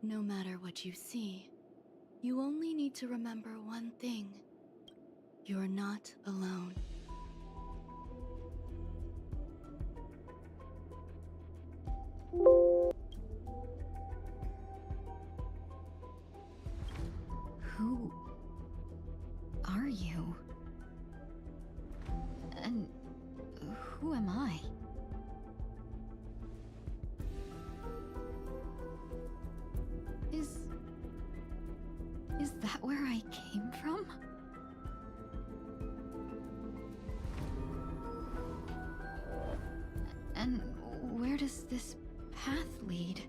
No matter what you see, you only need to remember one thing. You're not alone. Who are you? And who am I? Is that where I came from? And where does this path lead?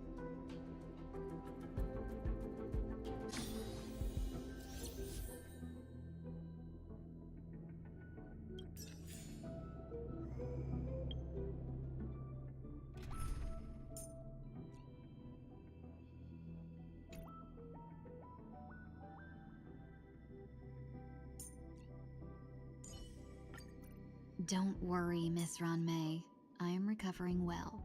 Don't worry, Miss Ranmei. I am recovering well.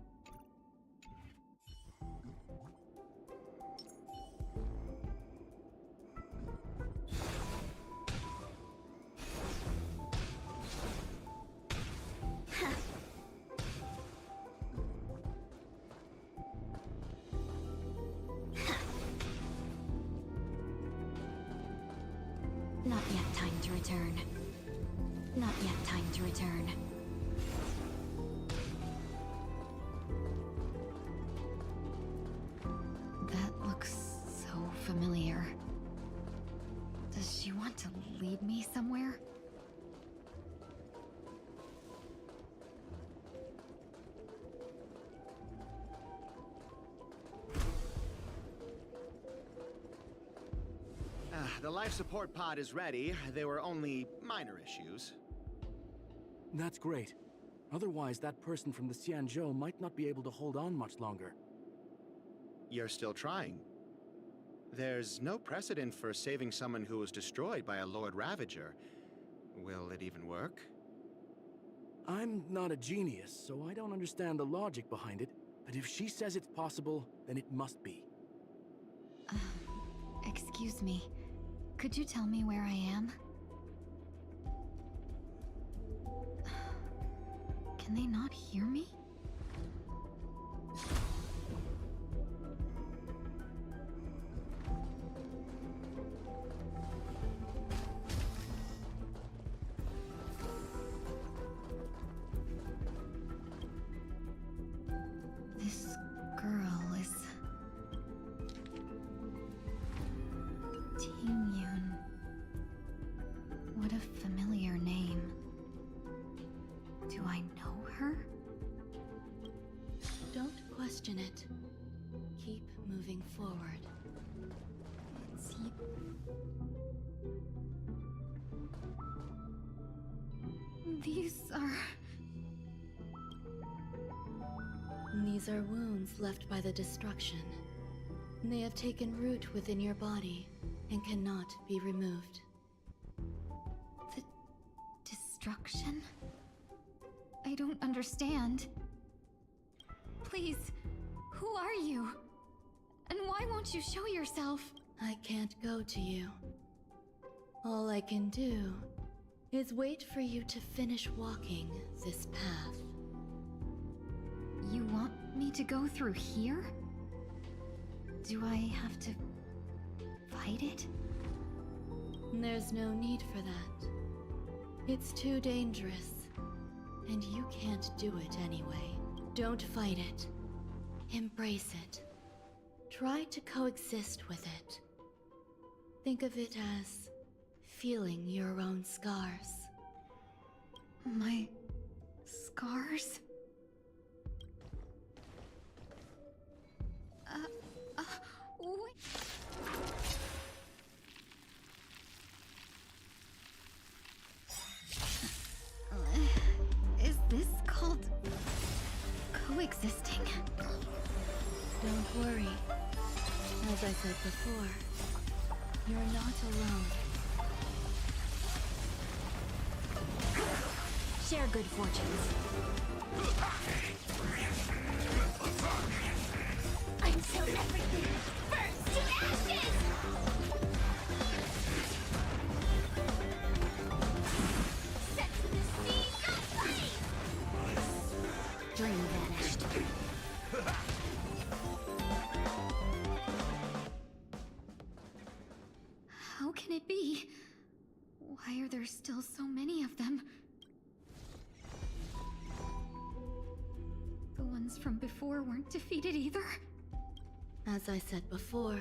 Not yet time to return. Not yet time to return. That looks so familiar. Does she want to lead me somewhere? The life support pod is ready. There were only minor issues. That's great. Otherwise, that person from the Xianzhou might not be able to hold on much longer. You're still trying. There's no precedent for saving someone who was destroyed by a Lord Ravager. Will it even work? I'm not a genius, so I don't understand the logic behind it. But if she says it's possible, then it must be. Excuse me. Could you tell me where I am? Can they not hear me? This girl is... Ting-Yun. What a familiar name. Do I know her? Don't question it. Keep moving forward. Is he... These are... These are wounds left by the destruction. They have taken root within your body and cannot be removed. The destruction? I don't understand. Please, who are you? And why won't you show yourself? I can't go to you. All I can do is wait for you to finish walking this path. You want me to go through here? Do I have to fight it? There's no need for that. It's too dangerous, and you can't do it anyway. Don't fight it. Embrace it. Try to coexist with it. Think of it as feeling your own scars. My scars? Wait. Is this called coexisting? Don't worry. As I said before, you're not alone. Share good fortunes. Until everything burns Dream vanished. How can it be? Why are there still so many of them? The ones from before weren't defeated either? As I said before,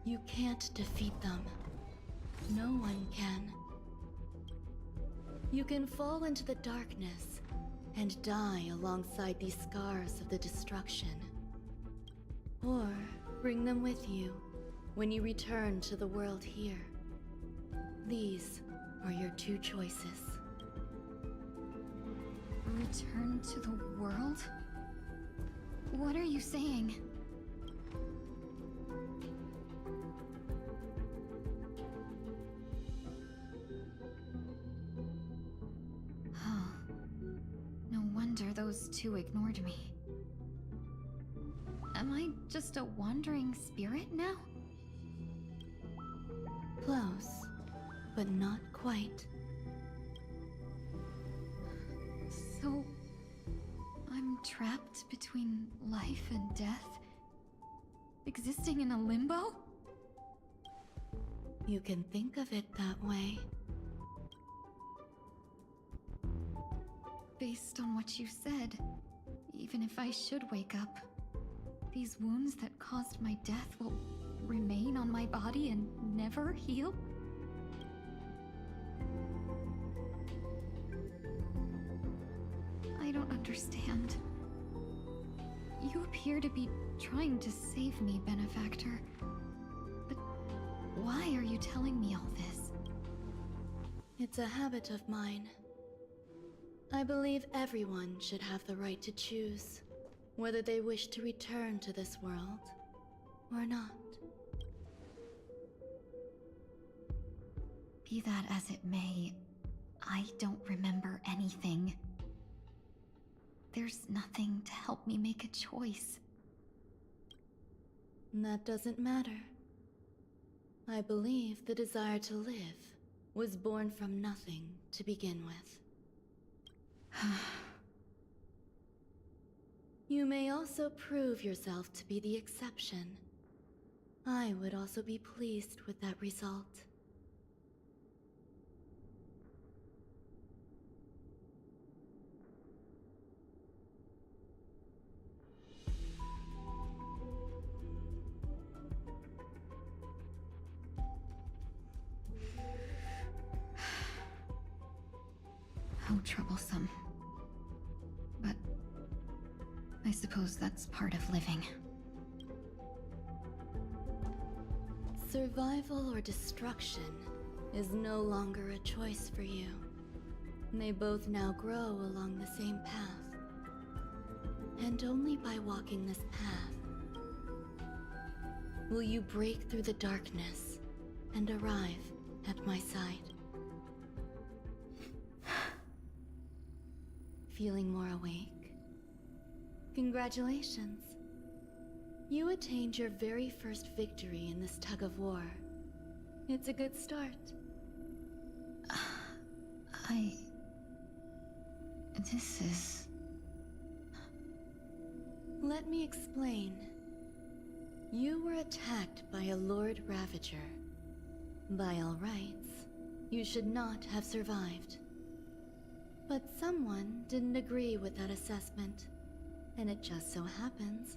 you can't defeat them. No one can. You can fall into the darkness and die alongside these scars of the destruction. Or bring them with you when you return to the world here. These are your two choices. Return to the world? What are you saying? Oh. No wonder those two ignored me. Am I just a wandering spirit now? Close, but not quite. So, I'm trapped between life and death? Existing in a limbo? You can think of it that way. Based on what you said, even if I should wake up, these wounds that caused my death will remain on my body and never heal? I don't understand. You appear to be trying to save me, Benefactor. But why are you telling me all this? It's a habit of mine. I believe everyone should have the right to choose whether they wish to return to this world or not. Be that as it may, I don't remember anything. There's nothing to help me make a choice. That doesn't matter. I believe the desire to live was born from nothing to begin with. You may also prove yourself to be the exception. I would also be pleased with that result. How troublesome. But I suppose that's part of living. Survival or destruction is no longer a choice for you. They both now grow along the same path. And only by walking this path will you break through the darkness and arrive at my side. Feeling more awake? Congratulations. You attained your very first victory in this tug of war. It's a good start. This is... Let me explain. You were attacked by a Lord Ravager. By all rights, you should not have survived. But someone didn't agree with that assessment, and it just so happens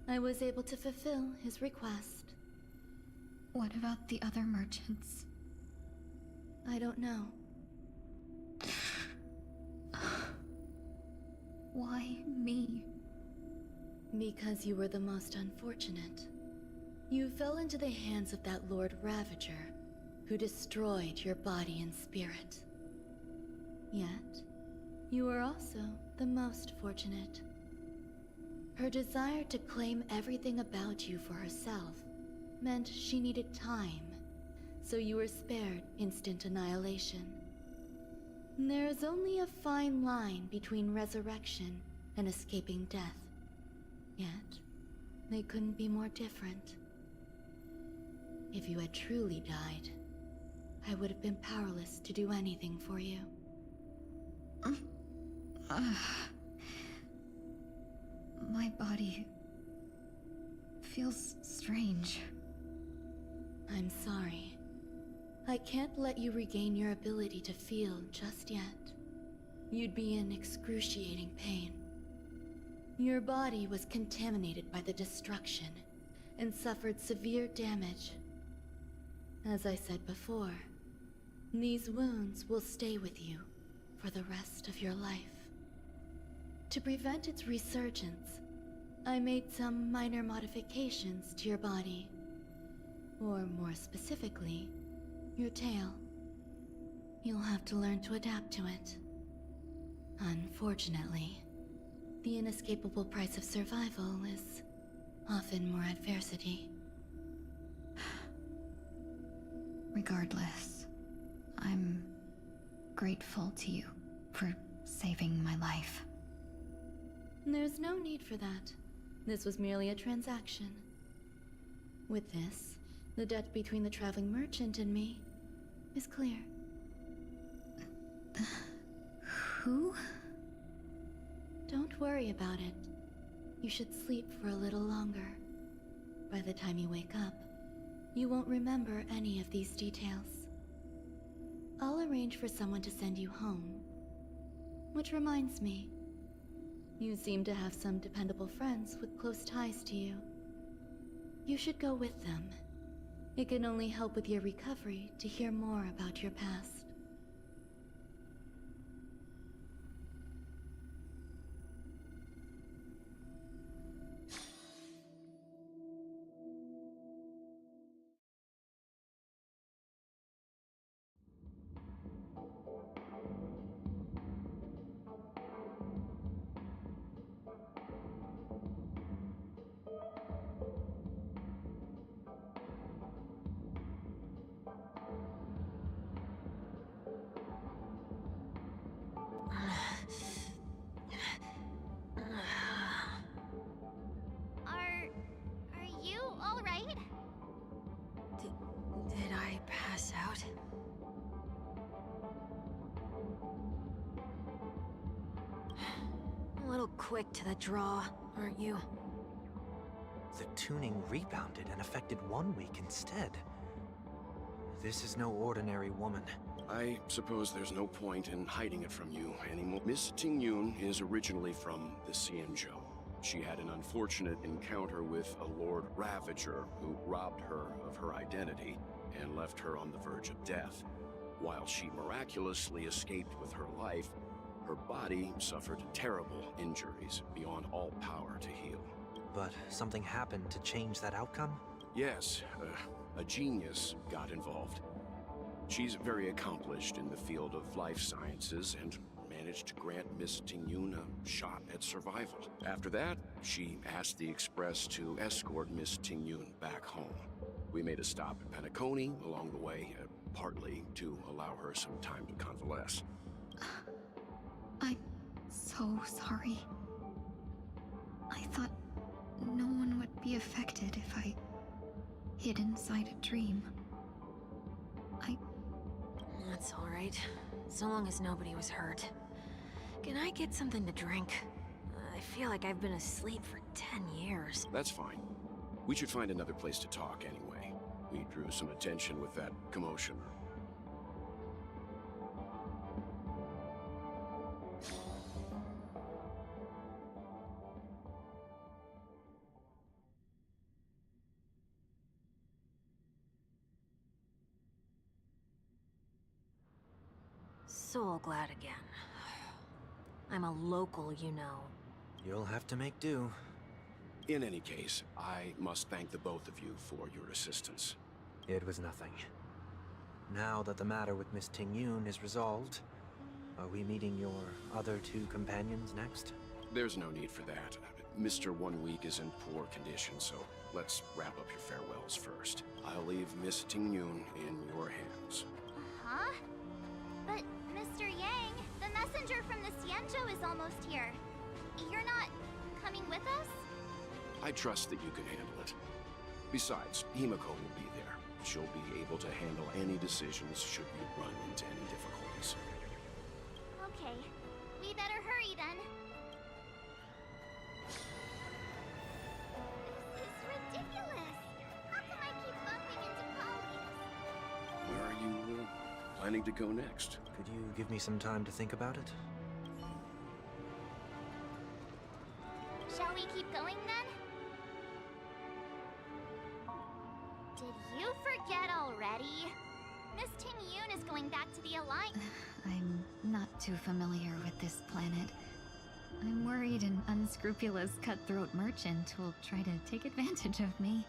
I was able to fulfill his request. What about the other merchants? I don't know. Why me? Because you were the most unfortunate. You fell into the hands of that Lord Ravager, who destroyed your body and spirit. Yet, you were also the most fortunate. Her desire to claim everything about you for herself meant she needed time, so you were spared instant annihilation. There is only a fine line between resurrection and escaping death. Yet, they couldn't be more different. If you had truly died, I would have been powerless to do anything for you. My body feels strange. I'm sorry. I can't let you regain your ability to feel just yet. You'd be in excruciating pain. Your body was contaminated by the destruction and suffered severe damage. As I said before, these wounds will stay with you for the rest of your life. To prevent its resurgence, I made some minor modifications to your body. Or more specifically, your tail. You'll have to learn to adapt to it. Unfortunately, the inescapable price of survival is often more adversity. Regardless, I'm grateful to you for saving my life. There's no need for that. This was merely a transaction. With this, the debt between the traveling merchant and me is clear. Who? Don't worry about it. You should sleep for a little longer. By the time you wake up, you won't remember any of these details. I'll arrange for someone to send you home. Which reminds me, you seem to have some dependable friends with close ties to you. You should go with them. It can only help with your recovery to hear more about your past. Are you all right? Did I pass out? A little quick to the draw, aren't you? The tuning rebounded and affected 1 week instead. This is no ordinary woman. I suppose there's no point in hiding it from you anymore. Miss Tingyun is originally from the Xianzhou. She had an unfortunate encounter with a Lord Ravager who robbed her of her identity and left her on the verge of death. While she miraculously escaped with her life, her body suffered terrible injuries beyond all power to heal. But something happened to change that outcome? Yes, a genius got involved. She's very accomplished in the field of life sciences and managed to grant Miss Tingyun a shot at survival. After that, she asked the Express to escort Miss Tingyun back home. We made a stop at Penacony along the way, partly to allow her some time to convalesce. I'm so sorry. I thought no one would be affected if I hid inside a dream. That's all right. So long as nobody was hurt. Can I get something to drink? I feel like I've been asleep for 10 years. That's fine. We should find another place to talk anyway. We drew some attention with that commotion. Soul glad again. I'm a local, you know. You'll have to make do. In any case, I must thank the both of you for your assistance. It was nothing. Now that the matter with Miss Tingyun is resolved, are we meeting your other two companions next? There's no need for that. Mr. 1 Week is in poor condition, so let's wrap up your farewells first. I'll leave Miss Tingyun in your hands. Huh? But, Mr. Yang, the messenger from the Xianzhou is almost here. You're not coming with us? I trust that you can handle it. Besides, Himiko will be there. She'll be able to handle any decisions should you run into any difficulties. Okay, we better hurry then. This is ridiculous! How come I keep bumping into colleagues? Where are you planning to go next? Could you give me some time to think about it? Shall we keep going then? Did you forget already? Miss Ting Yun is going back to the Alliance. I'm not too familiar with this planet. I'm worried an unscrupulous cutthroat merchant will try to take advantage of me.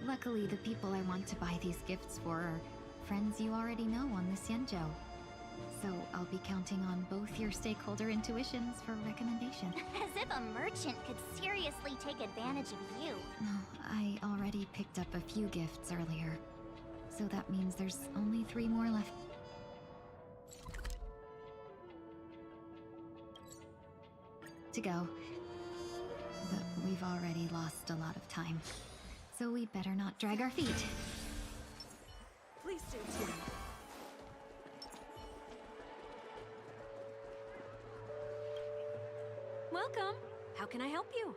Luckily, the people I want to buy these gifts for are friends you already know on the Xianzhou. So I'll be counting on both your stakeholder intuitions for recommendation. As if a merchant could seriously take advantage of you. I already picked up a few gifts earlier, so that means there's only 3 more left. To go. But we've already lost a lot of time, so we better not drag our feet. Please stay tuned. Welcome. How can I help you?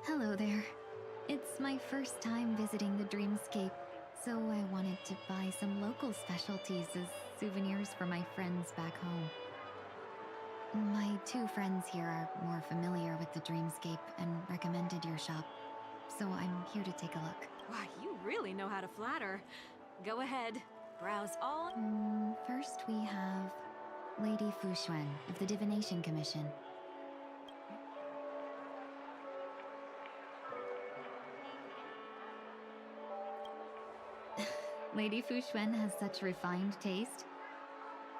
Hello there. It's my first time visiting the Dreamscape, so I wanted to buy some local specialties as souvenirs for my friends back home. My 2 friends here are more familiar with the Dreamscape and recommended your shop, so I'm here to take a look. Wow, you really know how to flatter. Go ahead. Browse all. First we have Lady Fuxuan of the Divination Commission. Lady Fuxuan has such refined taste.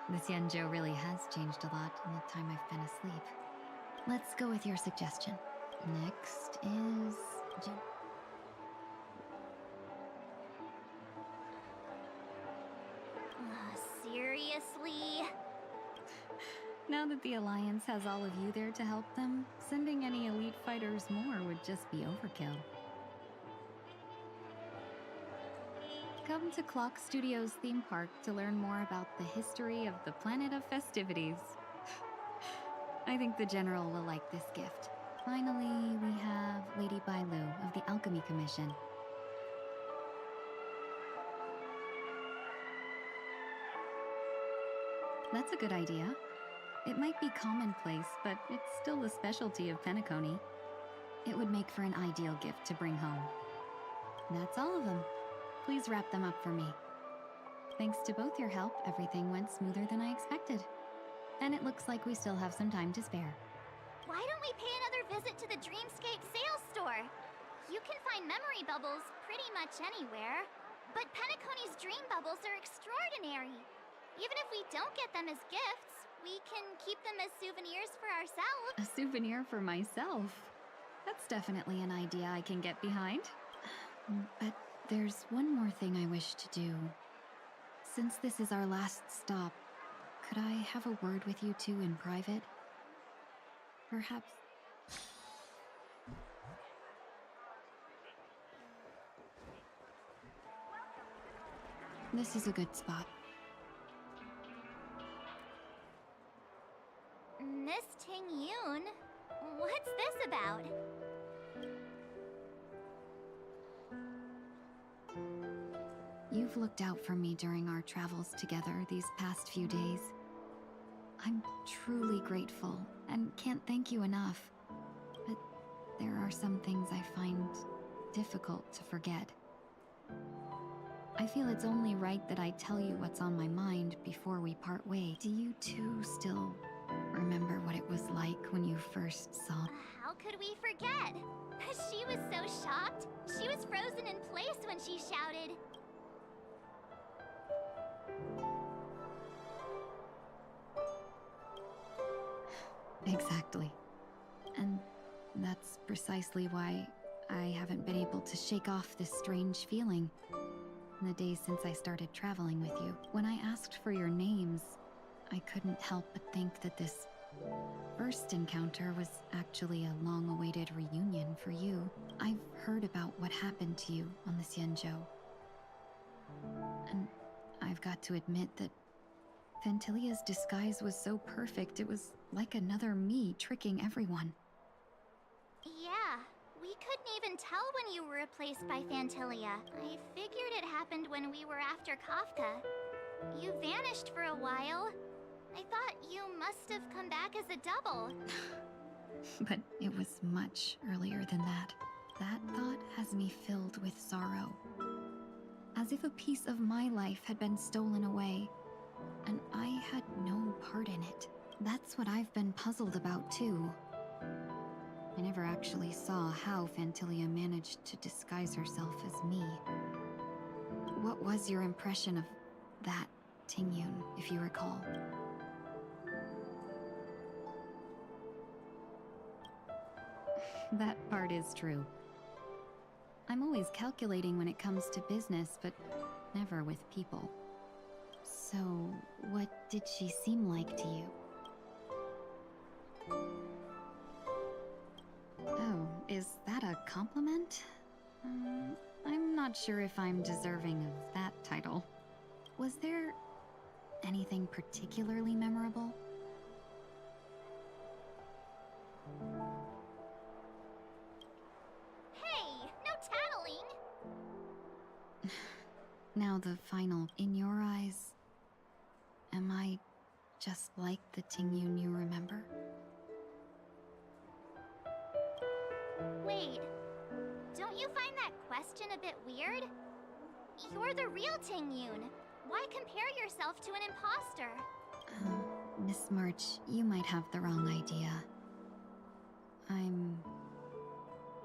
The Xianzhou really has changed a lot in the time I've been asleep. Let's go with your suggestion. Next is... Seriously? Now that the Alliance has all of you there to help them, sending any elite fighters more would just be overkill. Come to Clock Studios theme park to learn more about the history of the planet of festivities. I think the General will like this gift. Finally, we have Lady Bailu of the Alchemy Commission. That's a good idea. It might be commonplace, but it's still a specialty of Penacony. It would make for an ideal gift to bring home. That's all of them. Please wrap them up for me. Thanks to both your help, everything went smoother than I expected. And it looks like we still have some time to spare. Why don't we pay another visit to the Dreamscape sales store? You can find memory bubbles pretty much anywhere. But Penacony's dream bubbles are extraordinary. Even if we don't get them as gifts, we can keep them as souvenirs for ourselves. A souvenir for myself? That's definitely an idea I can get behind. But there's one more thing I wish to do. Since this is our last stop, could I have a word with you two in private? Perhaps... This is a good spot. Miss Ting Yun, what's this about? You've looked out for me during our travels together these past few days. I'm truly grateful and can't thank you enough. But there are some things I find difficult to forget. I feel it's only right that I tell you what's on my mind before we part ways. Do you two still remember what it was like when you first saw? How could we forget? She was so shocked. She was frozen in place when she shouted. Exactly. And that's precisely why I haven't been able to shake off this strange feeling in the days since I started traveling with you. When I asked for your names, I couldn't help but think that this first encounter was actually a long-awaited reunion for you. I've heard about what happened to you on the Xianzhou, And I've got to admit that Fantilia's disguise was so perfect, it was like another me tricking everyone. Yeah, we couldn't even tell when you were replaced by Fantilia. I figured it happened when we were after Kafka. You vanished for a while. I thought you must have come back as a double. But it was much earlier than that. That thought has me filled with sorrow. As if a piece of my life had been stolen away, and I had no part in it. That's what I've been puzzled about, too. I never actually saw how Fantilia managed to disguise herself as me. What was your impression of that Tingyun, if you recall? That part is true. I'm always calculating when it comes to business, but never with people. So, what did she seem like to you? Oh, is that a compliment? I'm not sure if I'm deserving of that title. Was there anything particularly memorable? Hey, no tattling! Now the final. In your eyes, am I just like the Tingyun you remember? Wait, don't you find that question a bit weird? You're the real Tingyun. Why compare yourself to an imposter? Miss March, you might have the wrong idea. I'm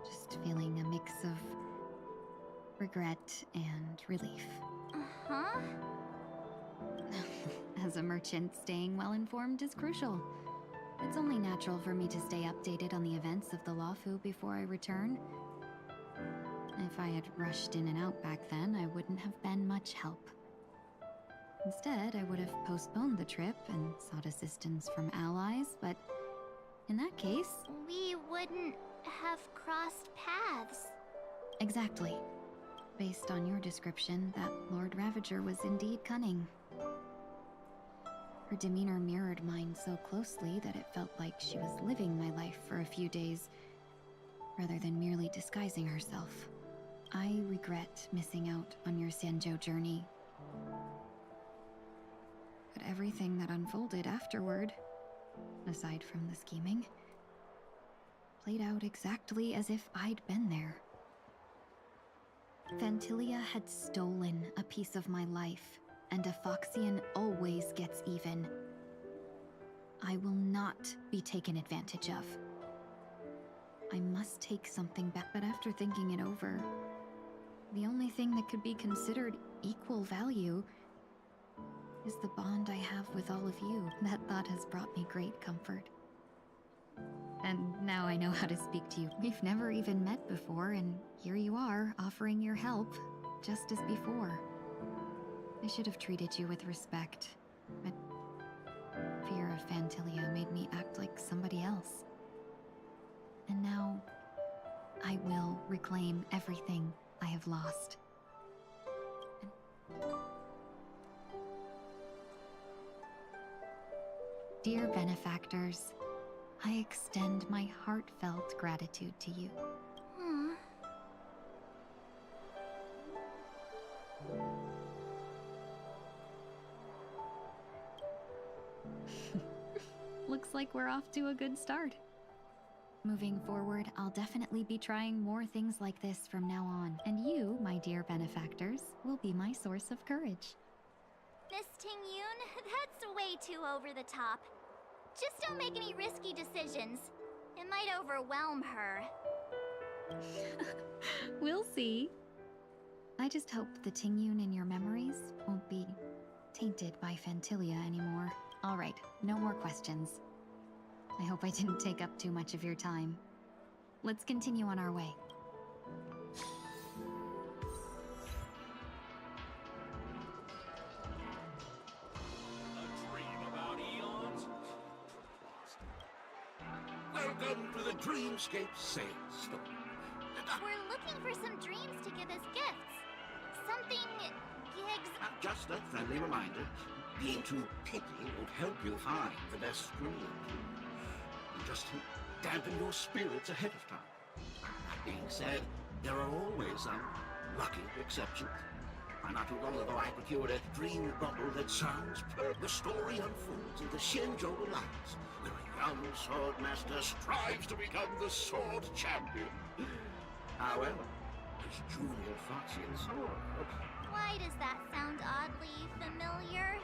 just feeling a mix of regret and relief. Uh-huh. As a merchant, staying well-informed is crucial. It's only natural for me to stay updated on the events of the Lawfu before I return. If I had rushed in and out back then, I wouldn't have been much help. Instead, I would have postponed the trip and sought assistance from allies, but in that case... We wouldn't have crossed paths. Exactly. Based on your description, that Lord Ravager was indeed cunning. Her demeanor mirrored mine so closely that it felt like she was living my life for a few days, rather than merely disguising herself. I regret missing out on your Sanjo journey. But everything that unfolded afterward, aside from the scheming, played out exactly as if I'd been there. Fantilia had stolen a piece of my life, and a Foxian always gets even. I will not be taken advantage of. I must take something back, but after thinking it over, the only thing that could be considered equal value is the bond I have with all of you. That thought has brought me great comfort. And now I know how to speak to you. We've never even met before, and here you are, offering your help, just as before. I should have treated you with respect, but fear of Fantilia made me act like somebody else. And now, I will reclaim everything I have lost. Dear benefactors, I extend my heartfelt gratitude to you. Hmm. Looks like we're off to a good start. Moving forward, I'll definitely be trying more things like this from now on. And you, my dear benefactors, will be my source of courage. Miss Tingyun, that's way too over the top. Just don't make any risky decisions. It might overwhelm her. We'll see. I just hope the Tingyun in your memories won't be tainted by Fantilia anymore. All right, no more questions. I hope I didn't take up too much of your time. Let's continue on our way. Welcome to the Dreamscape Sales Store. We're looking for some dreams to give as gifts. Something Gigs. Just a friendly reminder. Being too picky won't help you find the best screw. Just to dampen your spirits ahead of time. That being said, there are always some lucky exceptions. Not too long ago, I procured a dream bubble that sounds perfect. The story unfolds in the Shinjo Alliance, where a young sword master strives to become the sword champion. However, his junior Foxian sword. Why does that sound oddly familiar?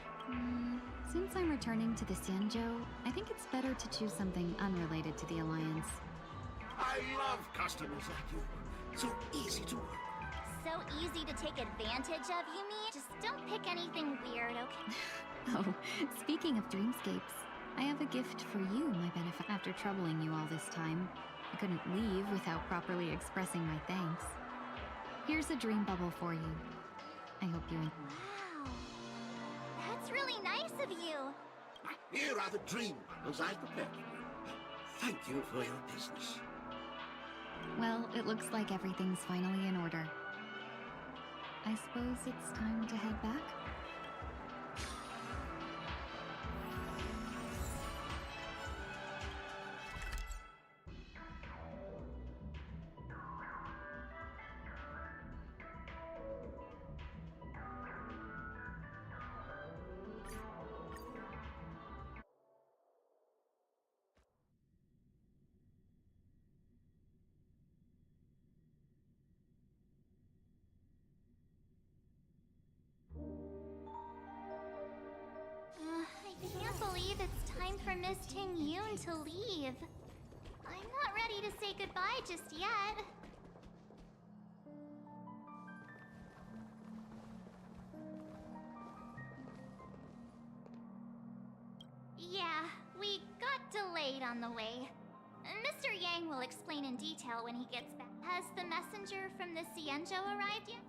Since I'm returning to the Xianzhou, I think it's better to choose something unrelated to the Alliance. I love customers like you. So easy to work. So easy to take advantage of, you mean? Just don't pick anything weird, okay? Oh, speaking of dreamscapes, I have a gift for you, my benefit. After troubling you all this time, I couldn't leave without properly expressing my thanks. Here's a dream bubble for you. I hope you enjoy. Wow. That's really nice of you. Here are the dream bubbles I prepared for you. Thank you for your business. Well, it looks like everything's finally in order. I suppose it's time to head back? I can't believe it's time for Miss Ting Yoon to leave. I'm not ready to say goodbye just yet. Yeah, we got delayed on the way. Mr. Yang will explain in detail when he gets back. Has the messenger from the Xianzhou arrived yet?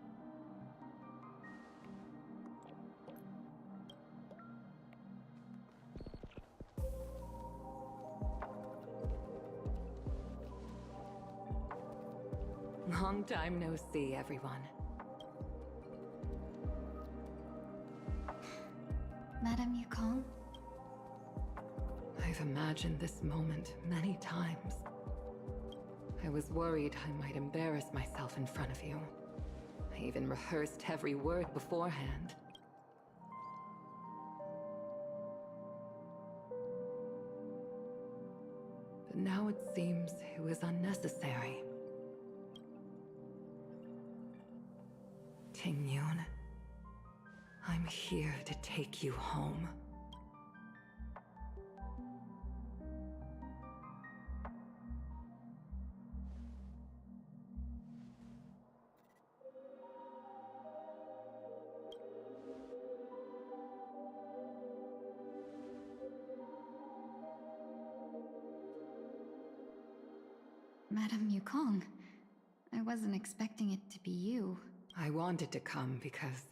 Long time no see, everyone. Madame Yukong? I've imagined this moment many times. I was worried I might embarrass myself in front of you. I even rehearsed every word beforehand. But now it seems it was unnecessary. Ting Yoon, I'm here to take you home. Madame Yukong, I wasn't expecting it to be you. I wanted to come because,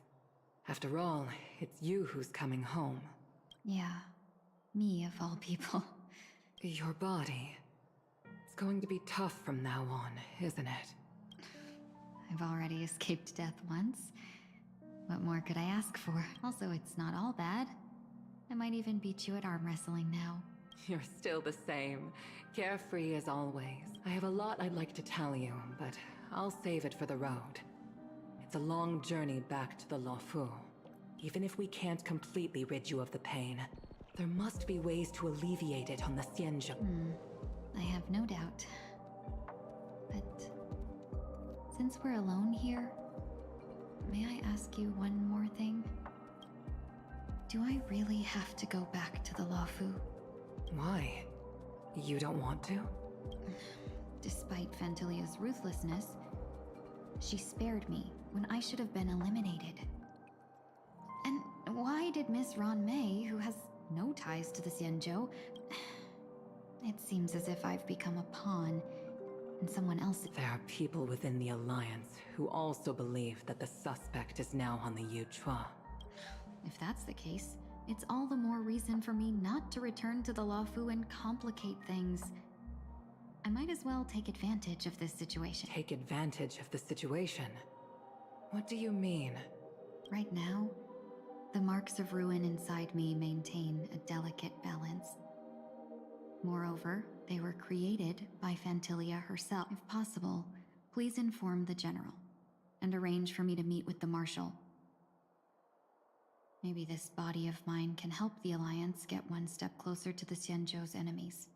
after all, it's you who's coming home. Yeah, me of all people. Your body. It's going to be tough from now on, isn't it? I've already escaped death once. What more could I ask for? Also, it's not all bad. I might even beat you at arm wrestling now. You're still the same, carefree as always. I have a lot I'd like to tell you, but I'll save it for the road. It's a long journey back to the Luofu. Even if we can't completely rid you of the pain, there must be ways to alleviate it on the Xianzhou. I have no doubt. But since we're alone here, may I ask you one more thing? Do I really have to go back to the Luofu? Why? You don't want to? Despite Fantilia's ruthlessness, she spared me when I should have been eliminated. And why did Miss Ron Mei, who has no ties to the Xianzhou... It seems as if I've become a pawn in someone else's... There are people within the Alliance who also believe that the suspect is now on the Yuchua. If that's the case, it's all the more reason for me not to return to the Luofu and complicate things. I might as well take advantage of this situation. Take advantage of the situation? What do you mean? Right now, the marks of ruin inside me maintain a delicate balance. Moreover, they were created by Fantilia herself. If possible, please inform the General and arrange for me to meet with the Marshal. Maybe this body of mine can help the Alliance get one step closer to the Xianzhou's enemies.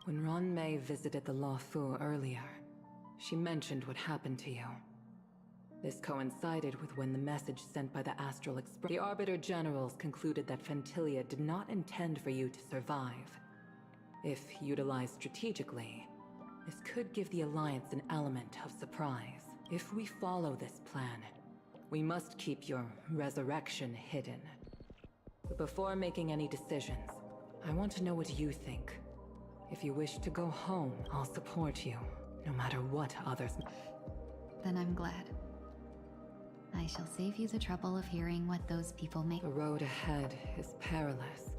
When Ron Mei visited the Luofu earlier, she mentioned what happened to you. This coincided with when the message sent by the Astral Express. The Arbiter Generals concluded that Fantilia did not intend for you to survive. If utilized strategically, this could give the Alliance an element of surprise. If we follow this plan, we must keep your resurrection hidden. But before making any decisions, I want to know what you think. If you wish to go home, I'll support you, no matter what others... Then I'm glad. I shall save you the trouble of hearing what those people make. The road ahead is perilous.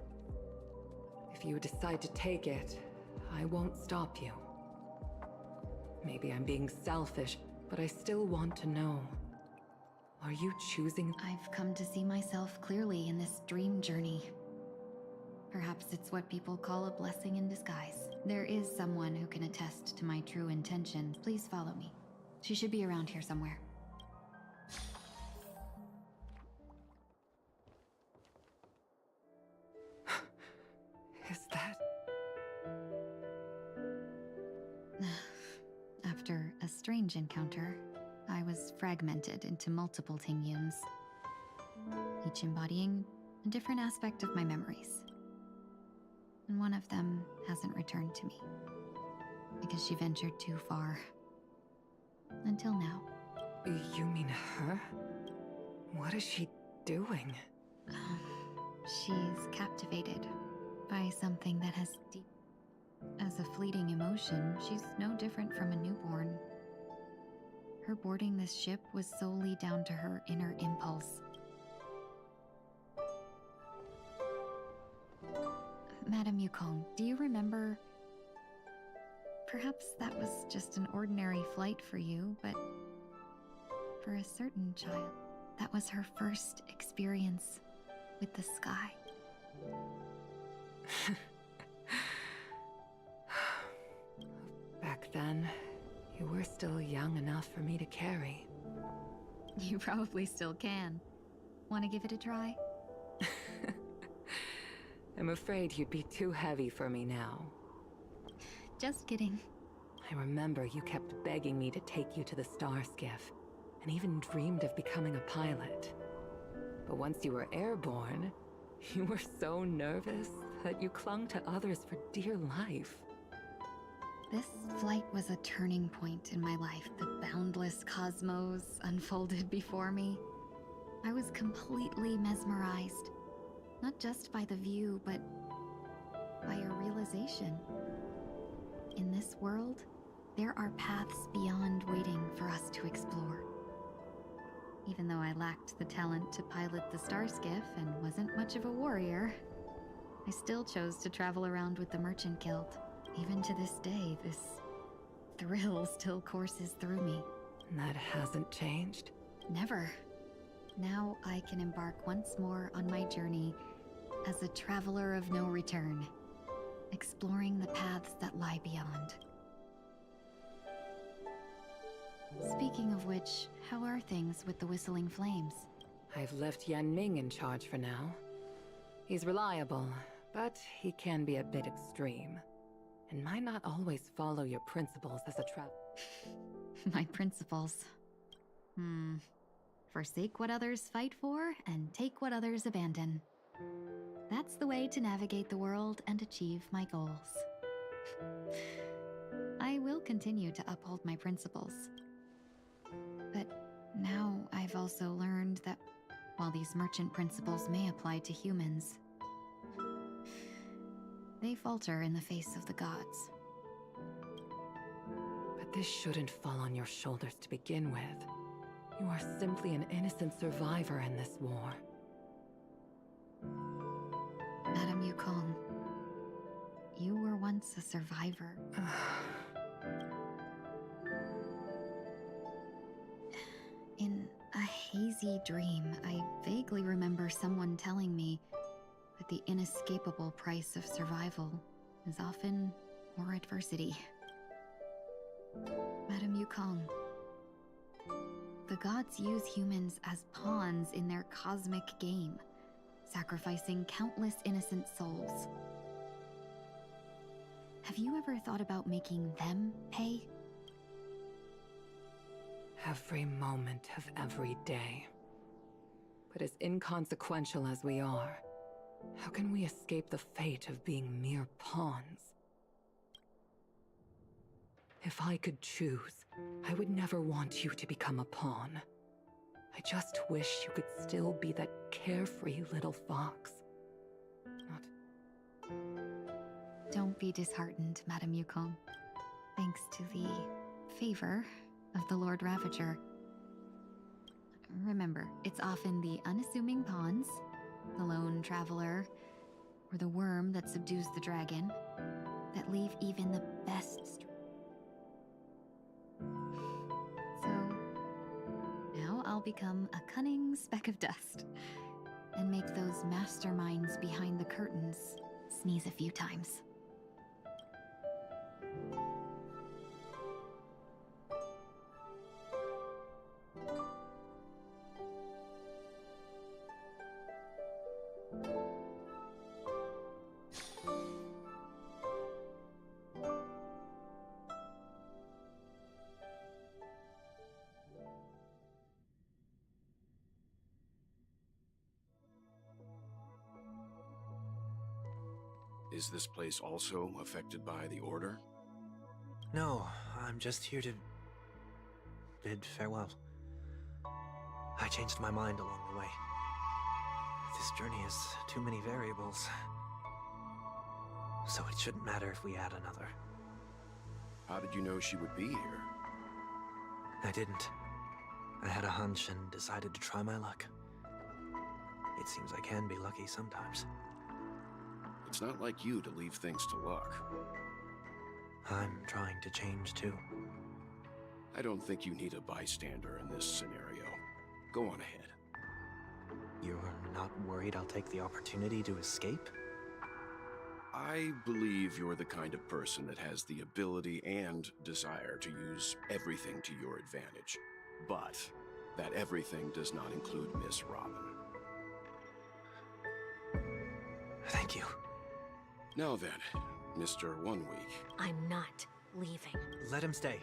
If you decide to take it, I won't stop you. Maybe I'm being selfish, but I still want to know. Are you choosing? I've come to see myself clearly in this dream journey. Perhaps it's what people call a blessing in disguise. There is someone who can attest to my true intentions. Please follow me. She should be around here somewhere. Is that... After a strange encounter, I was fragmented into multiple Tingyuns, each embodying a different aspect of my memories. And one of them hasn't returned to me, because she ventured too far. Until now. You mean her? What is she doing? She's captivated by something that has deep... As a fleeting emotion, she's no different from a newborn. Her boarding this ship was solely down to her inner impulse. Madame Yukong, do you remember... Perhaps that was just an ordinary flight for you, but... For a certain child, that was her first experience with the sky. Back then, you were still young enough for me to carry. You probably still can. Want to give it a try? I'm afraid you'd be too heavy for me now. Just kidding. I remember you kept begging me to take you to the Star Skiff, and even dreamed of becoming a pilot. But once you were airborne, you were so nervous that you clung to others for dear life. This flight was a turning point in my life. The boundless cosmos unfolded before me. I was completely mesmerized, not just by the view, but by a realization. In this world, there are paths beyond waiting for us to explore. Even though I lacked the talent to pilot the Star Skiff and wasn't much of a warrior, I still chose to travel around with the Merchant Guild. Even to this day, this thrill still courses through me. That hasn't changed? Never. Now I can embark once more on my journey as a traveler of no return, exploring the paths that lie beyond. Speaking of which, how are things with the Whistling Flames? I've left Yan Ming in charge for now. He's reliable, but he can be a bit extreme, and might not always follow your principles as a My principles. Forsake what others fight for, and take what others abandon. That's the way to navigate the world and achieve my goals. I will continue to uphold my principles. But now I've also learned that while these merchant principles may apply to humans, they falter in the face of the gods. But this shouldn't fall on your shoulders to begin with. You are simply an innocent survivor in this war. Madame Yukong, you were once a survivor. In a hazy hazy dream, I vaguely remember someone telling me that the inescapable price of survival is often more adversity. Madame Yukong, the gods use humans as pawns in their cosmic game, sacrificing countless innocent souls. Have you ever thought about making them pay? Every moment of every day. But as inconsequential as we are, how can we escape the fate of being mere pawns? If I could choose, I would never want you to become a pawn. I just wish you could still be that carefree little fox. Not... Don't be disheartened, Madame Yukong. Thanks to the favor of the Lord Ravager. Remember, it's often the unassuming pawns, the lone traveler, or the worm that subdues the dragon, that leave even the best So, now I'll become a cunning speck of dust, and make those masterminds behind the curtains sneeze a few times. Is this place also affected by the Order? No, I'm just here to bid farewell. I changed my mind along the way. This journey has too many variables. So it shouldn't matter if we add another. How did you know she would be here? I didn't. I had a hunch and decided to try my luck. It seems I can be lucky sometimes. It's not like you to leave things to luck. I'm trying to change too. I don't think you need a bystander in this scenario. Go on ahead. You're not worried I'll take the opportunity to escape? I believe you're the kind of person that has the ability and desire to use everything to your advantage. But that everything does not include Miss Robin. Thank you. Now then, Mr. 1 Week. I'm not leaving. Let him stay.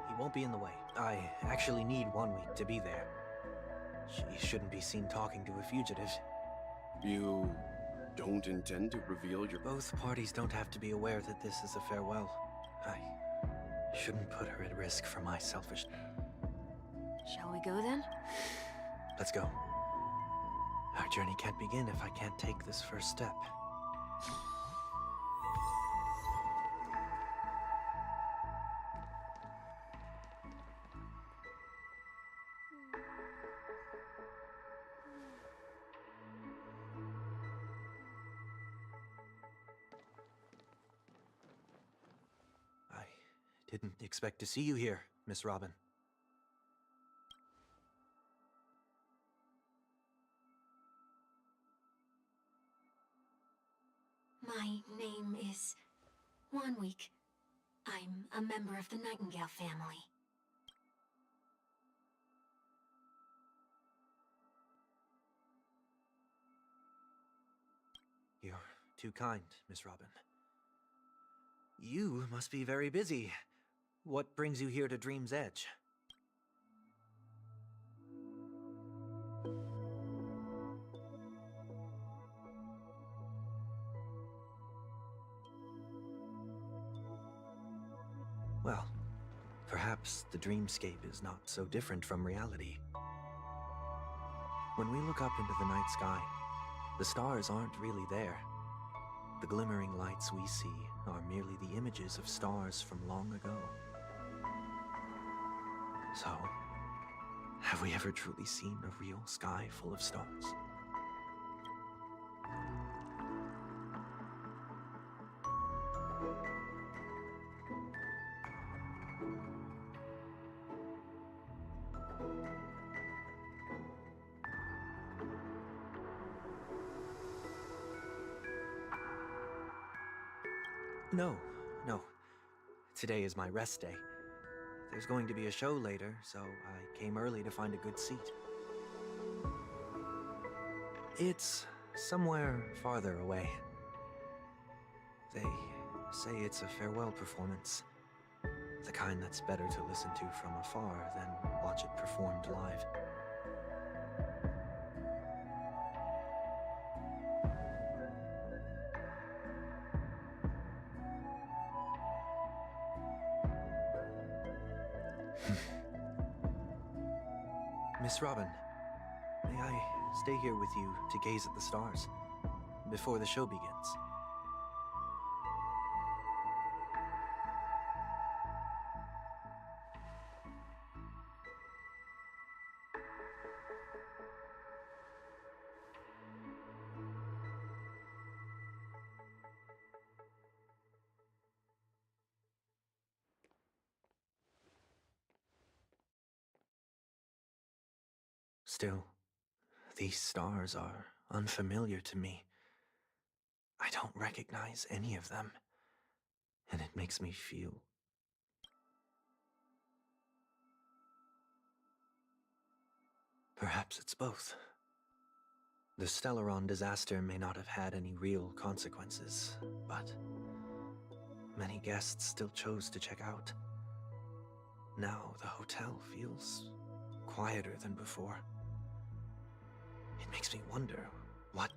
He won't be in the way. I actually need 1 week to be there. She shouldn't be seen talking to a fugitive. You don't intend to reveal your... Both parties don't have to be aware that this is a farewell. I shouldn't put her at risk for my selfish... Shall we go then? Let's go. Our journey can't begin if I can't take this first step. I didn't expect to see you here, Miss Robin. My name is 1 Week. I'm a member of the Nightingale family. You're too kind, Miss Robin. You must be very busy. What brings you here to Dream's Edge? Well, perhaps the dreamscape is not so different from reality. When we look up into the night sky, the stars aren't really there. The glimmering lights we see are merely the images of stars from long ago. So, have we ever truly seen a real sky full of stars? No, no. Today is my rest day. There's going to be a show later, so I came early to find a good seat. It's somewhere farther away. They say it's a farewell performance. The kind that's better to listen to from afar than watch it performed live. Miss Robin, may I stay here with you to gaze at the stars before the show begins? Still, these stars are unfamiliar to me. I don't recognize any of them, and it makes me feel... Perhaps it's both. The Stellaron disaster may not have had any real consequences, but many guests still chose to check out. Now the hotel feels quieter than before. It makes me wonder what...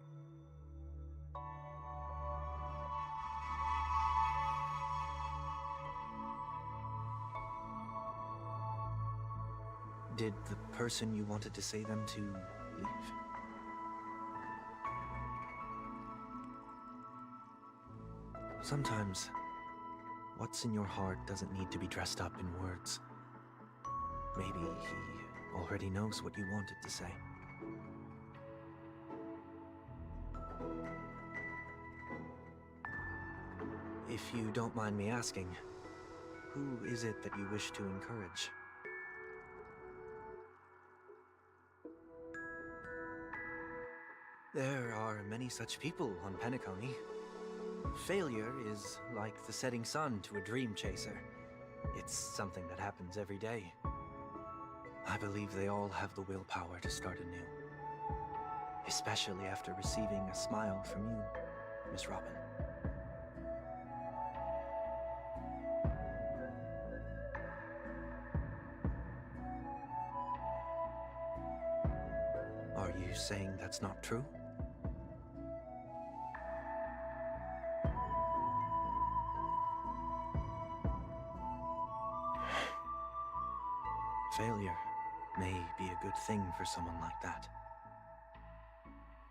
Did the person you wanted to say them to leave? Sometimes, what's in your heart doesn't need to be dressed up in words. Maybe he already knows what you wanted to say. If you don't mind me asking, who is it that you wish to encourage? There are many such people on Penacony. Failure is like the setting sun to a dream chaser. It's something that happens every day. I believe they all have the willpower to start anew. Especially after receiving a smile from you, Miss Robin. Are you saying that's not true? Failure may be a good thing for someone like that.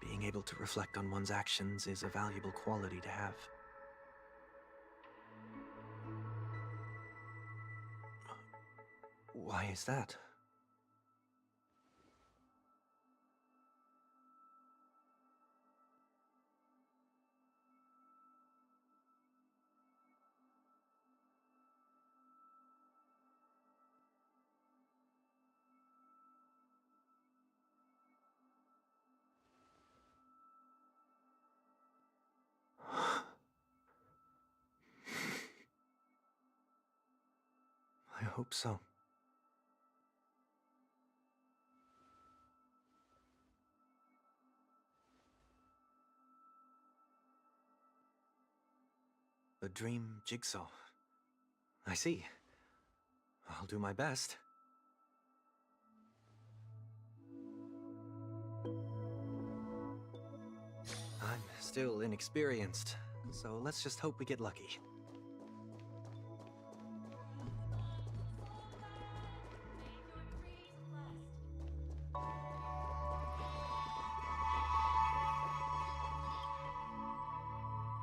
Being able to reflect on one's actions is a valuable quality to have. Why is that? I hope so. A dream jigsaw. I see. I'll do my best. I'm still inexperienced, so let's just hope we get lucky.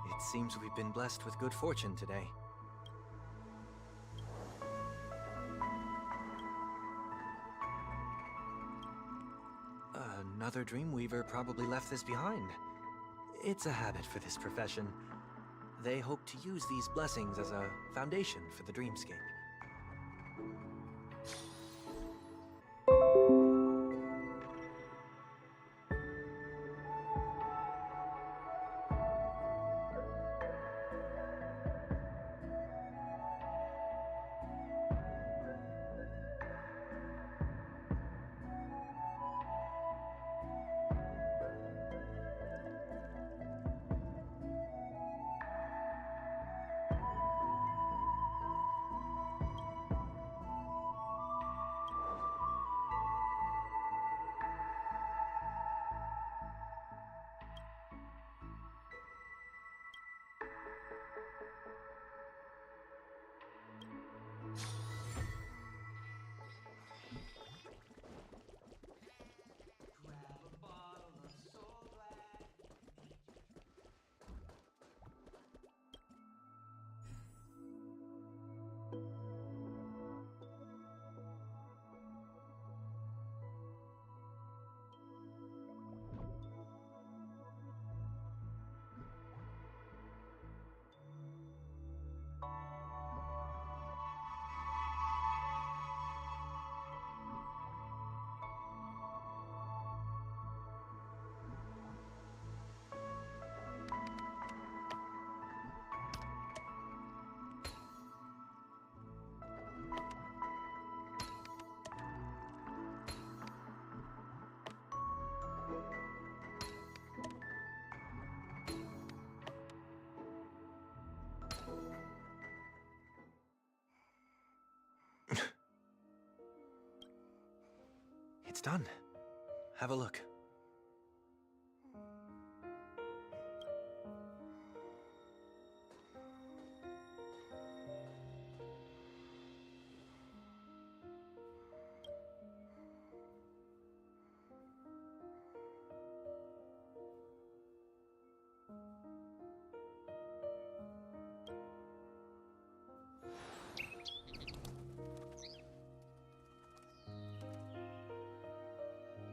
It seems we've been blessed with good fortune today. Another Dreamweaver probably left this behind. It's a habit for this profession. They hope to use these blessings as a foundation for the dreamscape. It's done. Have a look.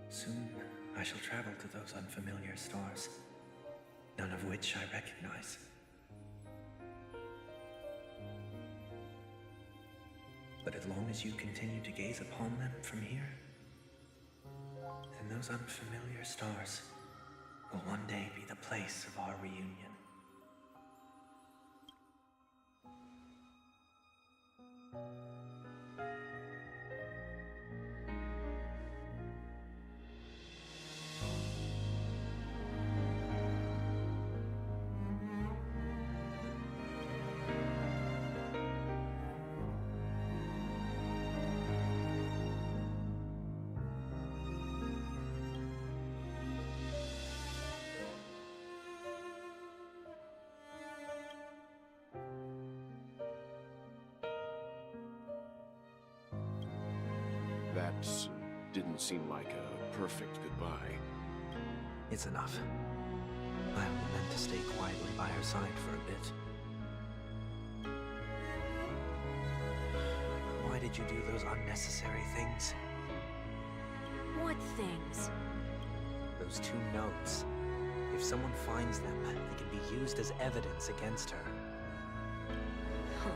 Soon, I shall travel to those unfamiliar stars, none of which I recognize. But as long as you continue to gaze upon them from here, then those unfamiliar stars will one day be the place of our reunion. That didn't seem like a perfect goodbye. It's enough. I only meant to stay quietly by her side for a bit. Why did you do those unnecessary things? What things? Those 2 notes. If someone finds them, they can be used as evidence against her. Huh.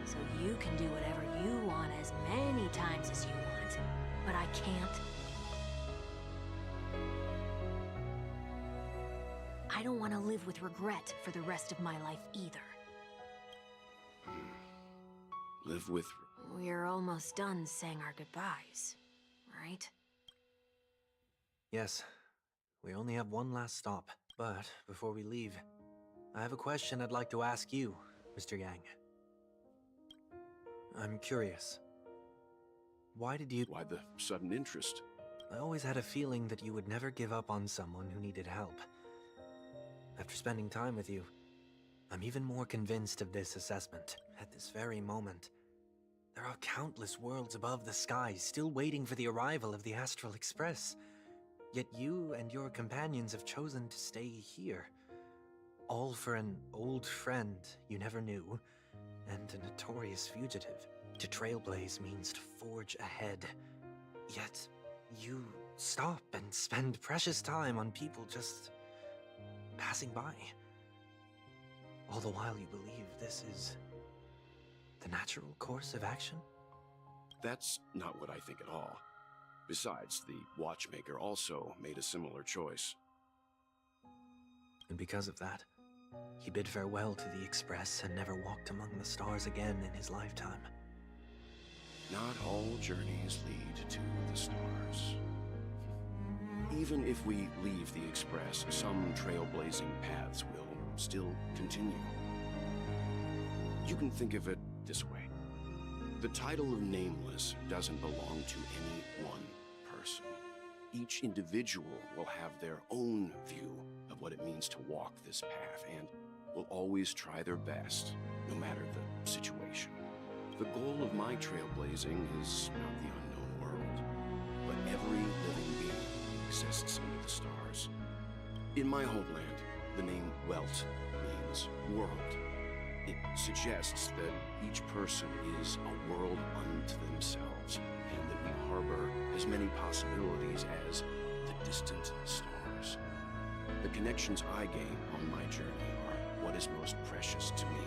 So you can do whatever you want as many times as you want, but I can't. I don't want to live with regret for the rest of my life either. Live with... We're almost done saying our goodbyes, right? Yes. We only have one last stop. But before we leave, I have a question I'd like to ask you, Mr. Yang. I'm curious. Why did you... Why the sudden interest? I always had a feeling that you would never give up on someone who needed help. After spending time with you, I'm even more convinced of this assessment. At this very moment, there are countless worlds above the skies still waiting for the arrival of the Astral Express. Yet you and your companions have chosen to stay here. All for an old friend you never knew, and a notorious fugitive. To trailblaze means to forge ahead. Yet, you stop and spend precious time on people just passing by. All the while you believe this is the natural course of action? That's not what I think at all. Besides, the watchmaker also made a similar choice. And because of that, he bid farewell to the Express and never walked among the stars again in his lifetime. Not all journeys lead to the stars. Even if we leave the Express, some trailblazing paths will still continue. You can think of it this way. The title of Nameless doesn't belong to any one person. Each individual will have their own view of what it means to walk this path and will always try their best, no matter the situation. The goal of my trailblazing is not the unknown world, but every living being exists under the stars. In my homeland, the name Welt means world. It suggests that each person is a world unto themselves, and that we harbor as many possibilities as the distant stars. The connections I gain on my journey are what is most precious to me.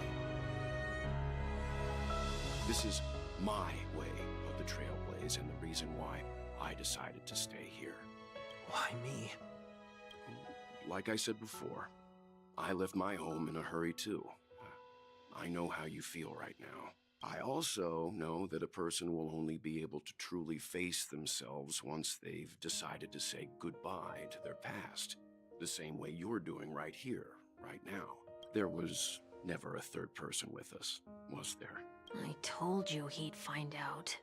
This is my way of the trailblaze and the reason why I decided to stay here. Why me? Like I said before, I left my home in a hurry too. I know how you feel right now. I also know that a person will only be able to truly face themselves once they've decided to say goodbye to their past. The same way you're doing right here, right now. There was never a third person with us, was there? I told you he'd find out.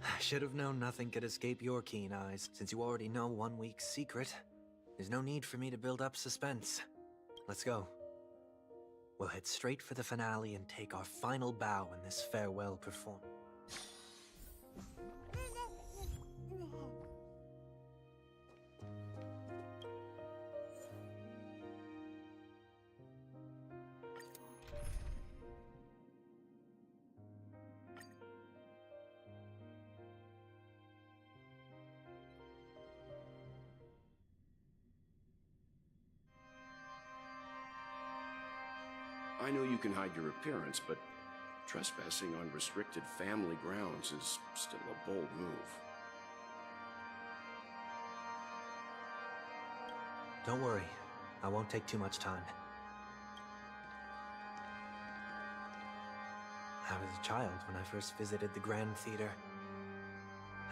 I should have known nothing could escape your keen eyes. Since you already know 1 week's secret, there's no need for me to build up suspense. Let's go. We'll head straight for the finale and take our final bow in this farewell performance. I know you can hide your appearance, but trespassing on restricted family grounds is still a bold move. Don't worry, I won't take too much time. I was a child when I first visited the Grand Theater.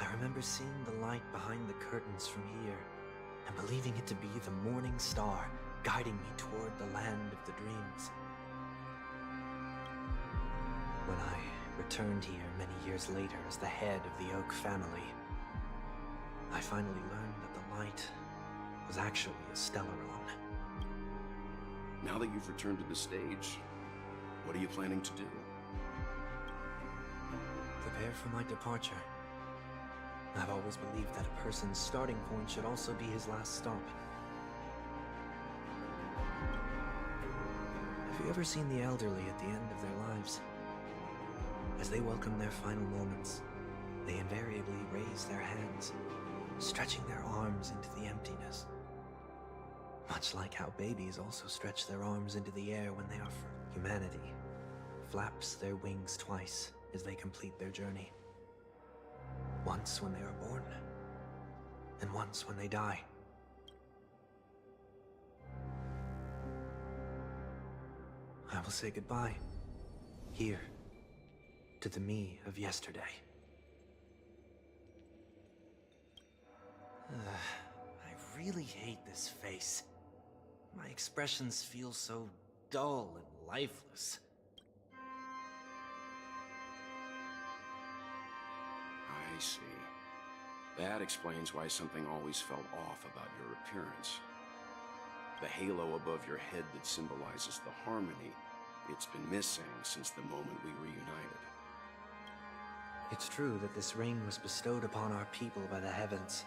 I remember seeing the light behind the curtains from here, and believing it to be the morning star guiding me toward the land of the dreams. When I returned here many years later as the head of the Oak family, I finally learned that the light was actually a Stellaron. Now that you've returned to the stage, what are you planning to do? Prepare for my departure. I've always believed that a person's starting point should also be his last stop. Have you ever seen the elderly at the end of their lives? As they welcome their final moments, they invariably raise their hands, stretching their arms into the emptiness. Much like how babies also stretch their arms into the air when they are free. Humanity flaps their wings twice as they complete their journey. Once when they are born, and once when they die. I will say goodbye, here, to the me of yesterday. I really hate this face. My expressions feel so dull and lifeless. I see. That explains why something always felt off about your appearance. The halo above your head that symbolizes the harmony, it's been missing since the moment we reunited. It's true that this ring was bestowed upon our people by the heavens,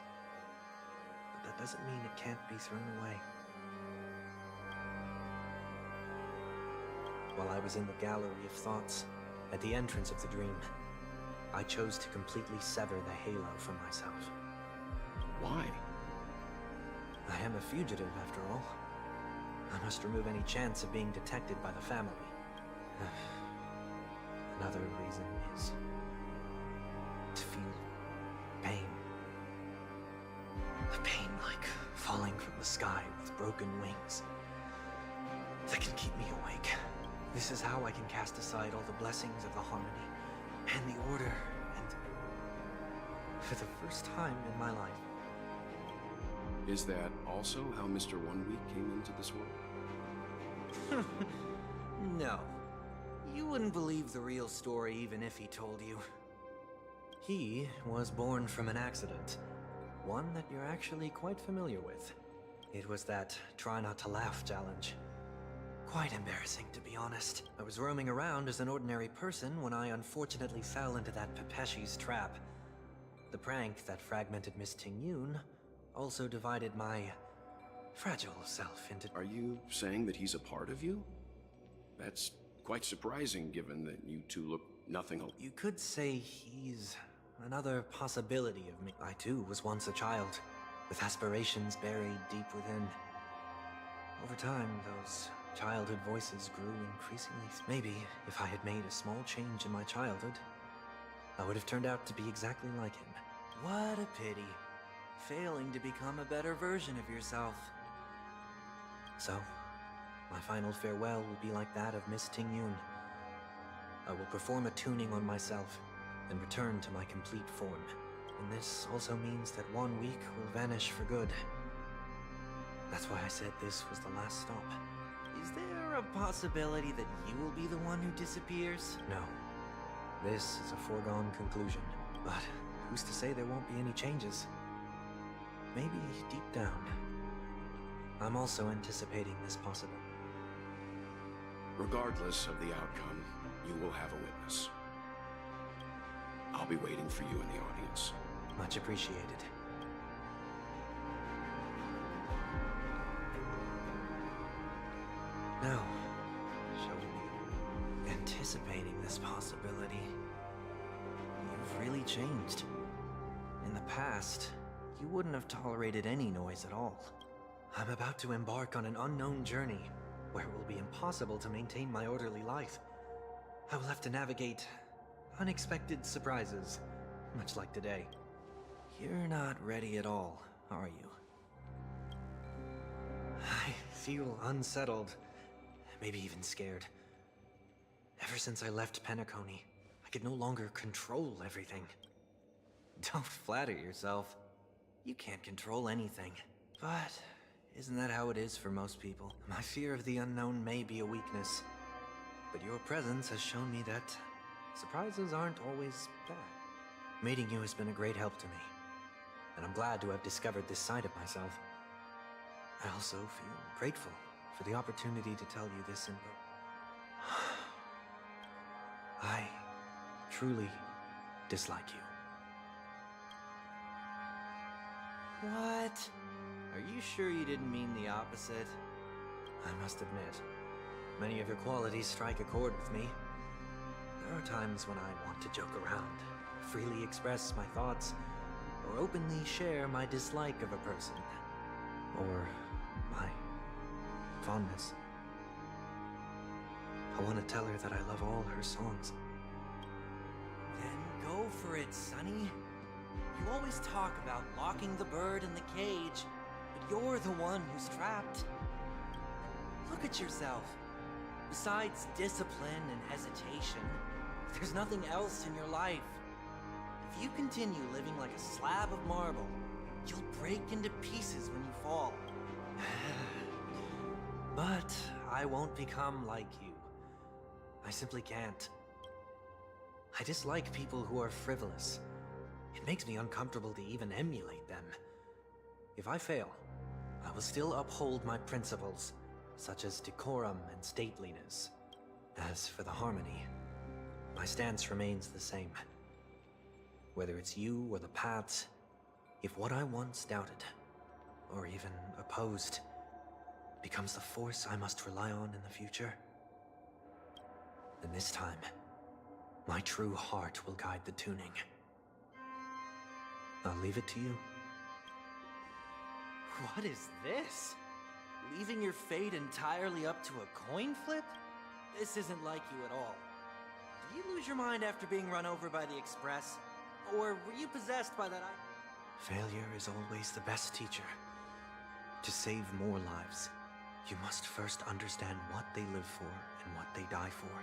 but that doesn't mean it can't be thrown away. While I was in the gallery of thoughts, at the entrance of the dream, I chose to completely sever the halo from myself. Why? I am a fugitive, after all. I must remove any chance of being detected by the family. Another reason is to feel pain. A pain like falling from the sky with broken wings that can keep me awake. This is how I can cast aside all the blessings of the harmony and the order, and for the first time in my life. Is that also how Mr. 1 Week came into this world? No. You wouldn't believe the real story even if he told you. He was born from an accident. One that you're actually quite familiar with. It was that try not to laugh challenge. Quite embarrassing, to be honest. I was roaming around as an ordinary person when I unfortunately fell into that Pepeshi's trap. The prank that fragmented Miss Ting-Yun also divided my fragile self into... Are you saying that he's a part of you? That's quite surprising, given that you two look nothing alike. You could say he's another possibility of me. I too was once a child, with aspirations buried deep within. Over time, those childhood voices grew increasingly... Maybe, if I had made a small change in my childhood, I would have turned out to be exactly like him. What a pity. Failing to become a better version of yourself. So, my final farewell will be like that of Miss Ting-Yun. I will perform a tuning on myself, and return to my complete form. And this also means that 1 week will vanish for good. That's why I said this was the last stop. Is there a possibility that you will be the one who disappears? No. This is a foregone conclusion. But who's to say there won't be any changes? Maybe deep down, I'm also anticipating this possibility. Regardless of the outcome, you will have a witness. I'll be waiting for you in the audience. Much appreciated. Now, shall we be anticipating this possibility? You've really changed. In the past, you wouldn't have tolerated any noise at all. I'm about to embark on an unknown journey, where it will be impossible to maintain my orderly life. I will have to navigate unexpected surprises, much like today. You're not ready at all, are you? I feel unsettled, maybe even scared. Ever since I left Penacony, I could no longer control everything. Don't flatter yourself. You can't control anything. But isn't that how it is for most people? My fear of the unknown may be a weakness, but your presence has shown me that surprises aren't always bad. Meeting you has been a great help to me, and I'm glad to have discovered this side of myself. I also feel grateful for the opportunity to tell you this in I truly dislike you. What? Are you sure you didn't mean the opposite? I must admit, many of your qualities strike a chord with me. There are times when I want to joke around, freely express my thoughts, or openly share my dislike of a person, or my fondness. I want to tell her that I love all her songs. Then go for it, Sonny. You always talk about locking the bird in the cage, but you're the one who's trapped. Look at yourself. Besides discipline and hesitation, there's nothing else in your life. If you continue living like a slab of marble, you'll break into pieces when you fall. But I won't become like you. I simply can't. I dislike people who are frivolous. It makes me uncomfortable to even emulate them. If I fail, I will still uphold my principles, such as decorum and stateliness. As for the harmony, my stance remains the same. Whether it's you or the paths, if what I once doubted, or even opposed, becomes the force I must rely on in the future, then this time, my true heart will guide the tuning. I'll leave it to you. What is this? Leaving your fate entirely up to a coin flip? This isn't like you at all. Did you lose your mind after being run over by the Express? Or were you possessed by that Failure is always the best teacher. To save more lives, you must first understand what they live for and what they die for.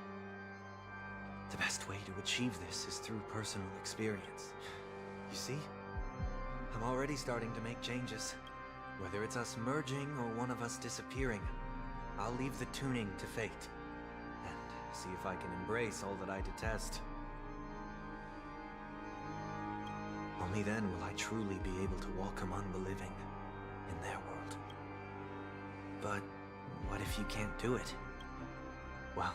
The best way to achieve this is through personal experience. You see? I'm already starting to make changes. Whether it's us merging or one of us disappearing, I'll leave the tuning to fate. And see if I can embrace all that I detest. Only then will I truly be able to walk among the living in their world. But what if you can't do it? Well,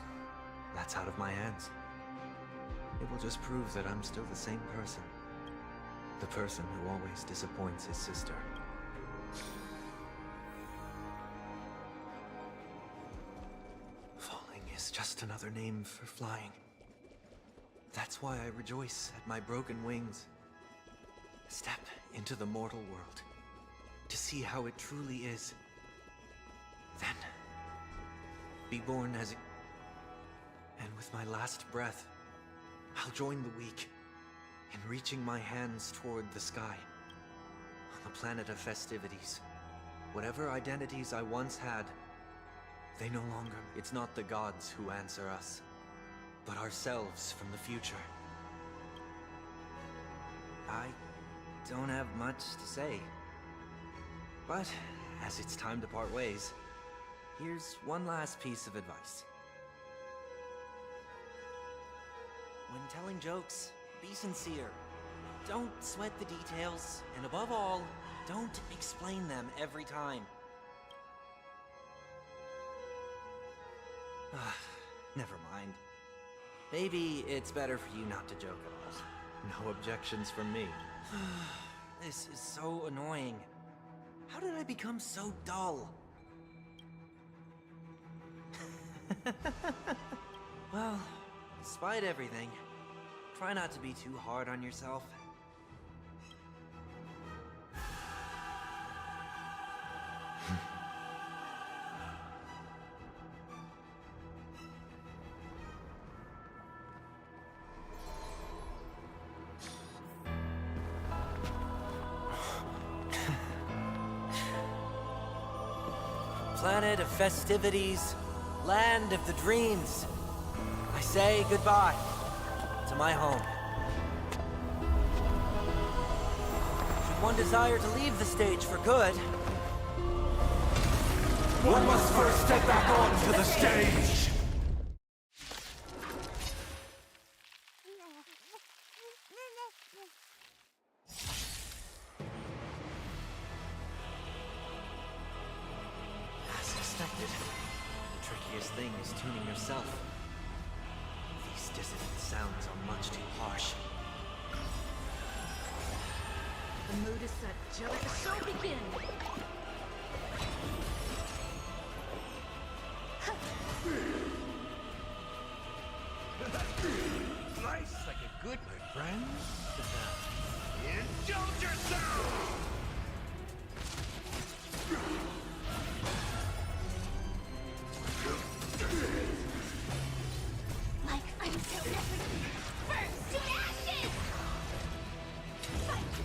that's out of my hands. It will just prove that I'm still the same person. The person who always disappoints his sister. Falling is just another name for flying. That's why I rejoice at my broken wings. Step into the mortal world to see how it truly is. Then, be born as it. And with my last breath, I'll join the weak in reaching my hands toward the sky. On the planet of festivities, whatever identities I once had, they no longer. It's not the gods who answer us, but ourselves from the future. I don't have much to say, but as it's time to part ways, here's one last piece of advice. When telling jokes, be sincere. Don't sweat the details, and above all, don't explain them every time. Never mind. Maybe it's better for you not to joke at all. No objections from me. This is so annoying. How did I become so dull? Well, despite everything, try not to be too hard on yourself. Planet of festivities, land of the dreams. I say goodbye to my home. Should one desire to leave the stage for good, One must first step back onto the stage! as expected, the trickiest thing is tuning yourself. These dissonant sounds are much too harsh. The mood is set. Just let the show begin. Nice like a good my friend. Indulge yourself! Like until everything burns to ashes! Fight to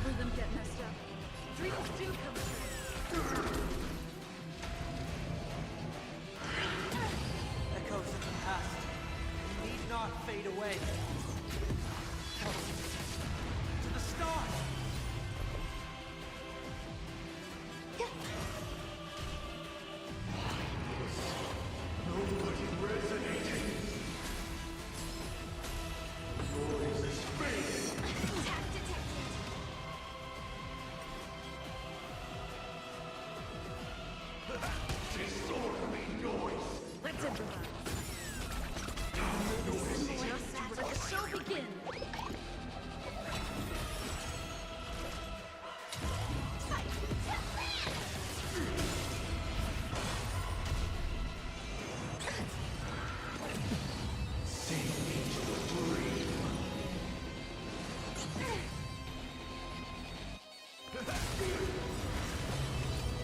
Rhythm get messed up. Dreams do come true. Echoes of the past need not fade away. To the stars! Nobody resonating. Noise is fading. attack detected! Disorderly noise. Let's improvise. Just let the show begin. Sing into the dream.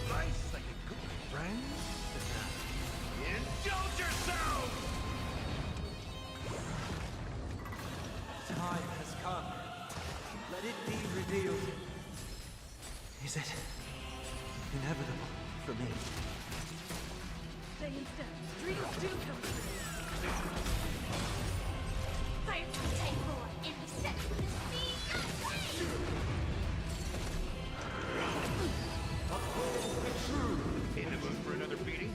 Nice like a good friend. Indulge yourself! Time has come. Let it be revealed. Is it inevitable for me? Stay in step. Dreams do come true. Fire from Type 4 and reset to the speed of light! In the mood for another beating?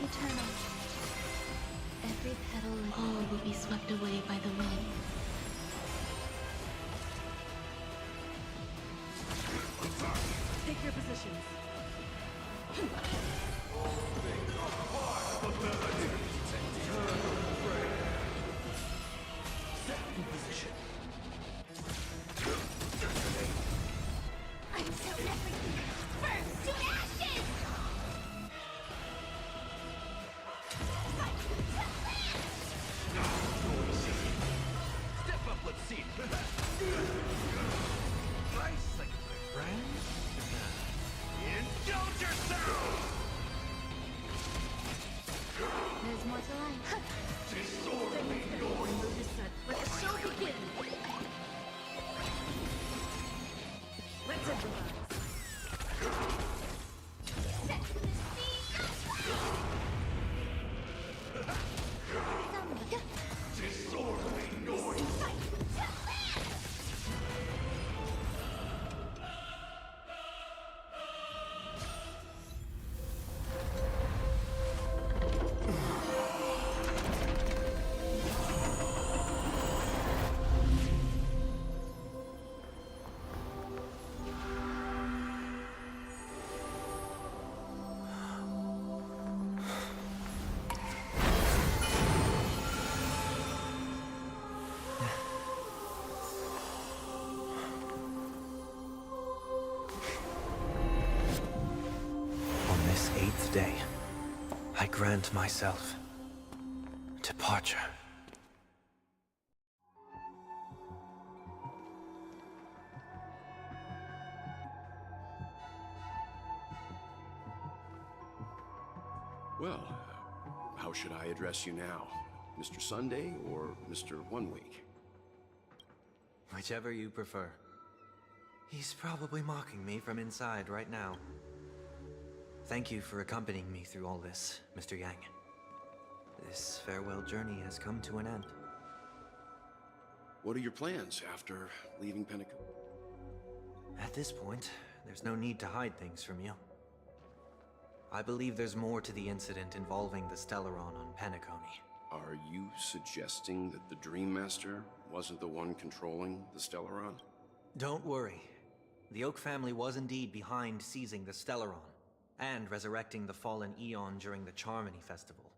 Eternal. Every petal and all will be swept away by the wind. Take your positions. Until everything burns to ashes! Fight to Step up, let's see. Nice like my friend. Indulge yourself! There's more to life. Disorderly noise. Mood is set. Let the show begin. Let's improvise. set to the speed of light! Disorderly noise. Fight to grant myself departure. Well, how should I address you now? Mr. Sunday or Mr. 1 Week? Whichever you prefer. He's probably mocking me from inside right now. Thank you for accompanying me through all this, Mr. Yang. This farewell journey has come to an end. What are your plans after leaving Pentecost? At this point, there's no need to hide things from you. I believe there's more to the incident involving the Stellaron on Penacony. Are you suggesting that the Dream Master wasn't the one controlling the Stellaron? Don't worry. The Oak family was indeed behind seizing the Stellaron and resurrecting the fallen Eon during the Charmony Festival,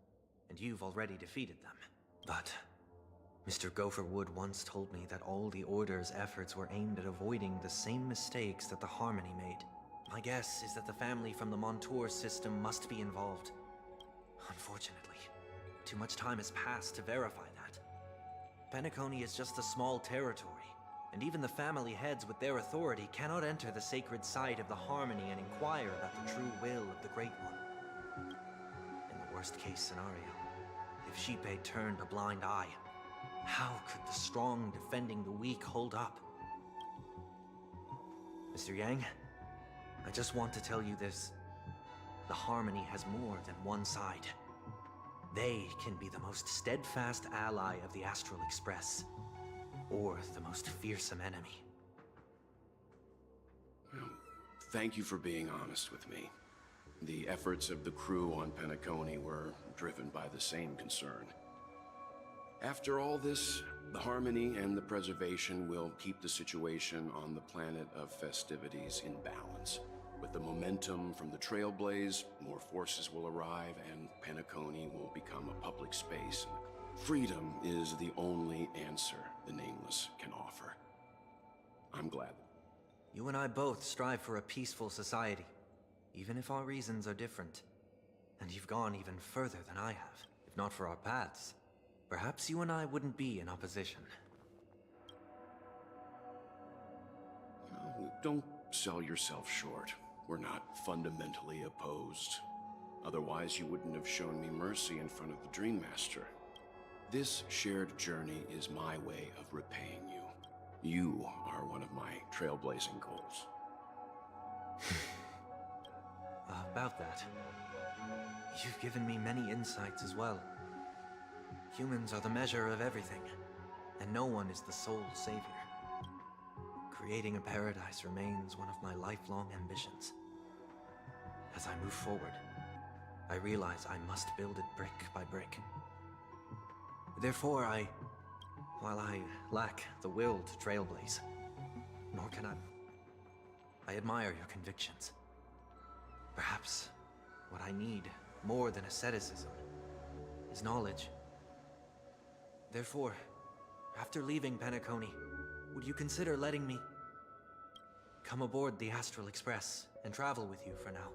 and you've already defeated them. But Mr. Gopherwood once told me that all the Order's efforts were aimed at avoiding the same mistakes that the Harmony made. My guess is that the family from the Montour system must be involved. Unfortunately, too much time has passed to verify that. Penacony is just a small territory, and even the family heads with their authority cannot enter the sacred site of the Harmony and inquire about the true will of the Great One. In the worst-case scenario, if Sheepade turned a blind eye, how could the strong defending the weak hold up? Mr. Yang, I just want to tell you this. The Harmony has more than one side. They can be the most steadfast ally of the Astral Express, or the most fearsome enemy. Well, thank you for being honest with me. The efforts of the crew on Penacony were driven by the same concern. After all this, the Harmony and the Preservation will keep the situation on the planet of festivities in balance. With the momentum from the Trailblaze, more forces will arrive and Penacony will become a public space. Freedom is the only answer the Nameless can offer. I'm glad. You and I both strive for a peaceful society, even if our reasons are different. And you've gone even further than I have. If not for our paths, perhaps you and I wouldn't be in opposition. No, don't sell yourself short. We're not fundamentally opposed. Otherwise, you wouldn't have shown me mercy in front of the Dream Master. This shared journey is my way of repaying you. You are one of my trailblazing goals. About that, you've given me many insights as well. Humans are the measure of everything, and no one is the sole savior. Creating a paradise remains one of my lifelong ambitions. As I move forward, I realize I must build it brick by brick. Therefore, while I lack the will to trailblaze, nor can I admire your convictions. Perhaps what I need, more than asceticism, is knowledge. Therefore, after leaving Penacony, would you consider letting me come aboard the Astral Express and travel with you for now?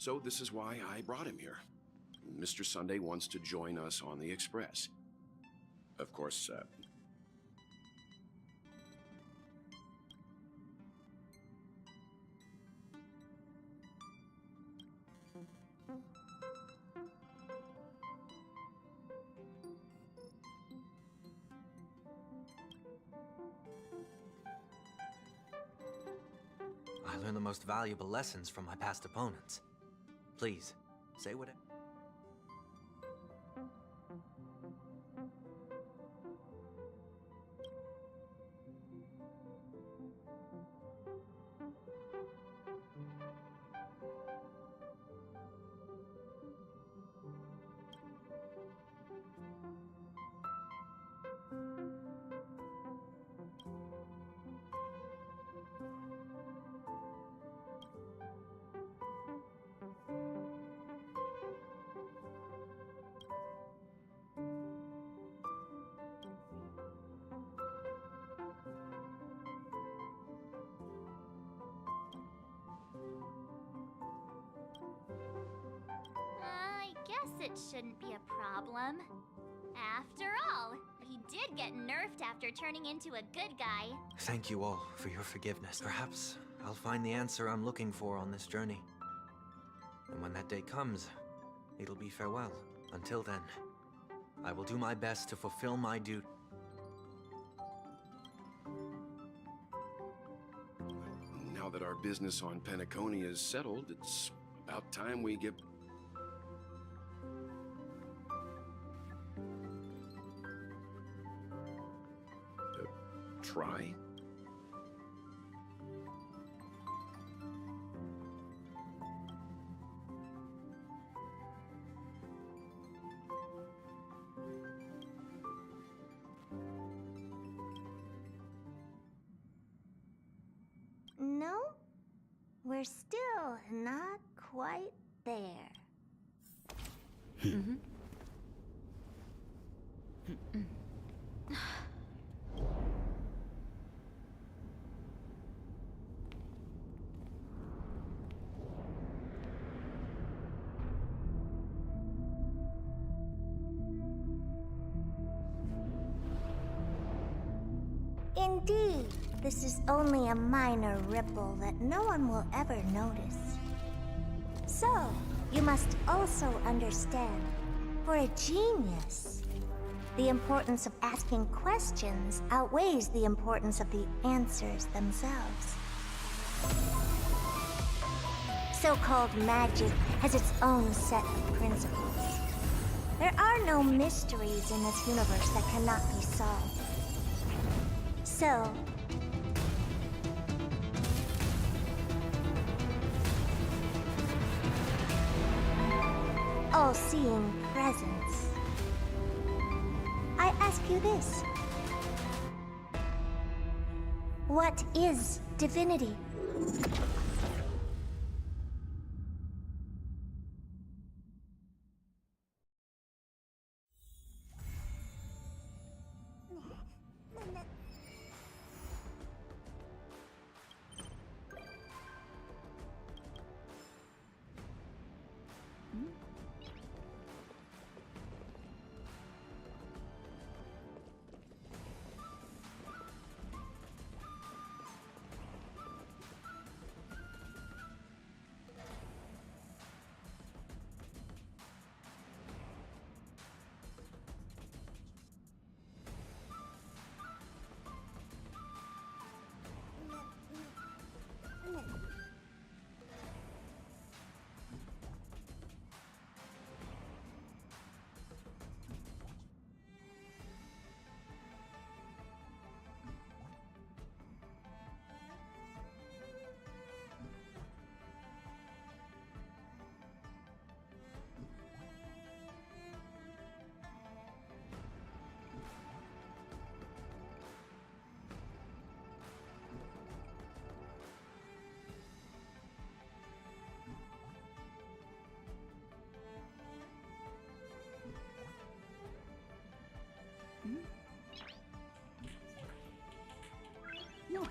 So this is why I brought him here. Mr. Sunday wants to join us on the Express. Of course, I learned the most valuable lessons from my past opponents. Please, say what guess it shouldn't be a problem. After all, he did get nerfed after turning into a good guy. Thank you all for your forgiveness. Perhaps I'll find the answer I'm looking for on this journey. And when that day comes, it'll be farewell. Until then, I will do my best to fulfill my duty. Now that our business on Penacony is settled, it's about time we get... try? No, we're still not quite there. Indeed, this is only a minor ripple that no one will ever notice. So, you must also understand, for a genius, the importance of asking questions outweighs the importance of the answers themselves. So-called magic has its own set of principles. There are no mysteries in this universe that cannot be solved. So, all-seeing presence, I ask you this. What is divinity? Noise.